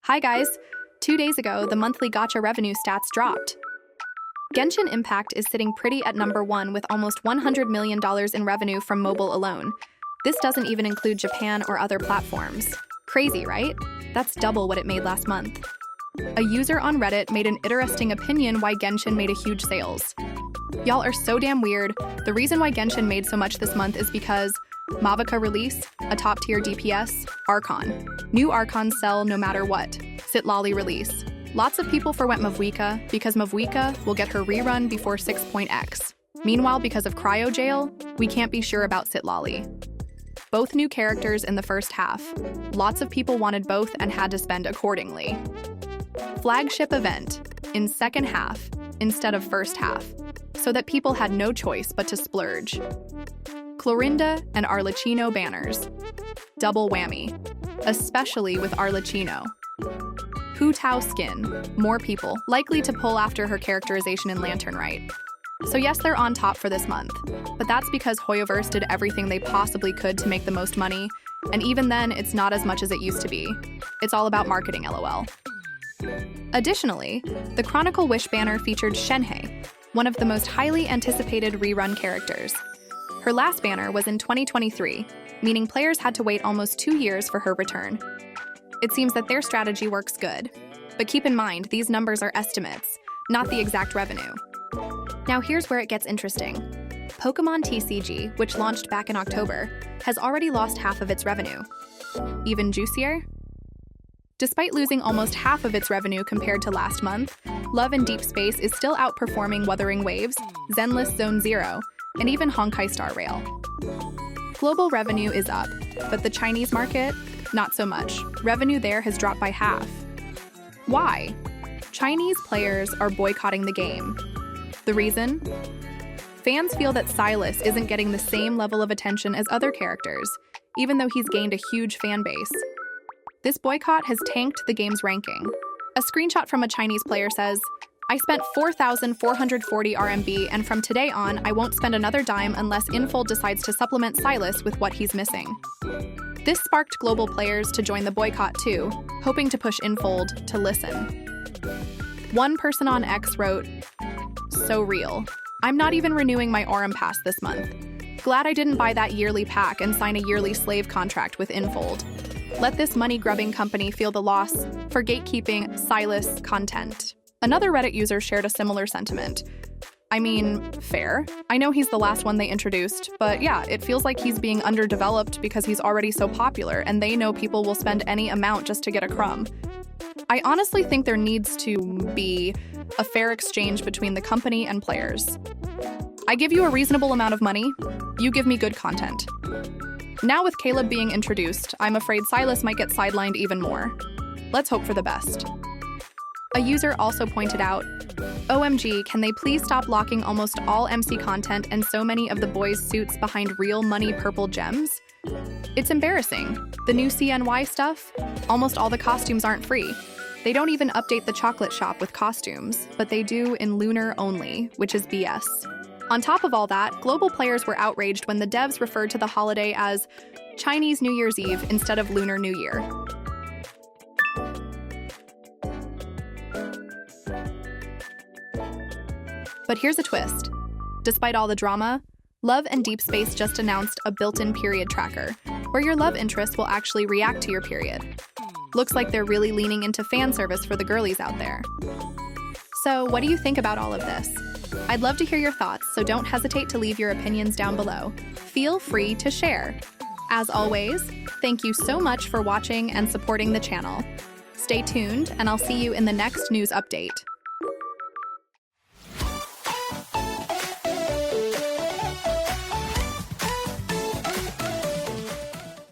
Hi guys! 2 days ago, the monthly gacha revenue stats dropped. Genshin Impact is sitting pretty at number 1 with almost $100 million in revenue from mobile alone. This doesn't even include Japan or other platforms. Crazy, right? That's double what it made last month. A user on Reddit made an interesting opinion why Genshin made a huge sales. Y'all are so damn weird. The reason why Genshin made so much this month is because Mavuka release, a top-tier DPS, Archon. New Archons sell no matter what. Citlali release. Lots of people forwent Mavuka because Mavuka will get her rerun before 6.x. Meanwhile, because of Cryo Jail, we can't be sure about Citlali. Both new characters in the first half. Lots of people wanted both and had to spend accordingly. Flagship event in second half instead of first half, so that people had no choice but to splurge. Clorinda and Arlecchino banners. Double whammy, especially with Arlecchino. Hu Tao skin, more people, likely to pull after her characterization in Lantern Rite. So yes, they're on top for this month, but that's because Hoyoverse did everything they possibly could to make the most money, and even then, it's not as much as it used to be. It's all about marketing, lol. Additionally, the Chronicle Wish banner featured Shenhe, one of the most highly anticipated rerun characters. Her last banner was in 2023, meaning players had to wait almost 2 years for her return. It seems that their strategy works good, but keep in mind these numbers are estimates, not the exact revenue. Now here's where it gets interesting. Pokemon TCG, which launched back in October, has already lost half of its revenue. Even juicier? Despite losing almost half of its revenue compared to last month, Love and Deepspace is still outperforming Wuthering Waves, Zenless Zone Zero, and even Honkai Star Rail. Global revenue is up, but the Chinese market, not so much. Revenue there has dropped by half. Why? Chinese players are boycotting the game. The reason? Fans feel that Silas isn't getting the same level of attention as other characters, even though he's gained a huge fan base. This boycott has tanked the game's ranking. A screenshot from a Chinese player says, "I spent 4,440 RMB, and from today on, I won't spend another dime unless Infold decides to supplement Silas with what he's missing." This sparked global players to join the boycott too, hoping to push Infold to listen. One person on X wrote, "So real. I'm not even renewing my Aurum Pass this month. Glad I didn't buy that yearly pack and sign a yearly slave contract with Infold. Let this money-grubbing company feel the loss for gatekeeping Silas content." Another Reddit user shared a similar sentiment. I mean, fair. I know he's the last one they introduced, but yeah, it feels like he's being underdeveloped because he's already so popular and they know people will spend any amount just to get a crumb. I honestly think there needs to be a fair exchange between the company and players. I give you a reasonable amount of money, you give me good content. Now with Caleb being introduced, I'm afraid Silas might get sidelined even more. Let's hope for the best. A user also pointed out, "OMG, can they please stop locking almost all MC content and so many of the boys' suits behind real money purple gems? It's embarrassing. The new CNY stuff? Almost all the costumes aren't free. They don't even update the chocolate shop with costumes, but they do in Lunar only, which is BS. On top of all that, global players were outraged when the devs referred to the holiday as Chinese New Year's Eve instead of Lunar New Year. But here's a twist. Despite all the drama, Love and Deepspace just announced a built-in period tracker, where your love interest will actually react to your period. Looks like they're really leaning into fan service for the girlies out there. So what do you think about all of this? I'd love to hear your thoughts, so don't hesitate to leave your opinions down below. Feel free to share. As always, thank you so much for watching and supporting the channel. Stay tuned, and I'll see you in the next news update.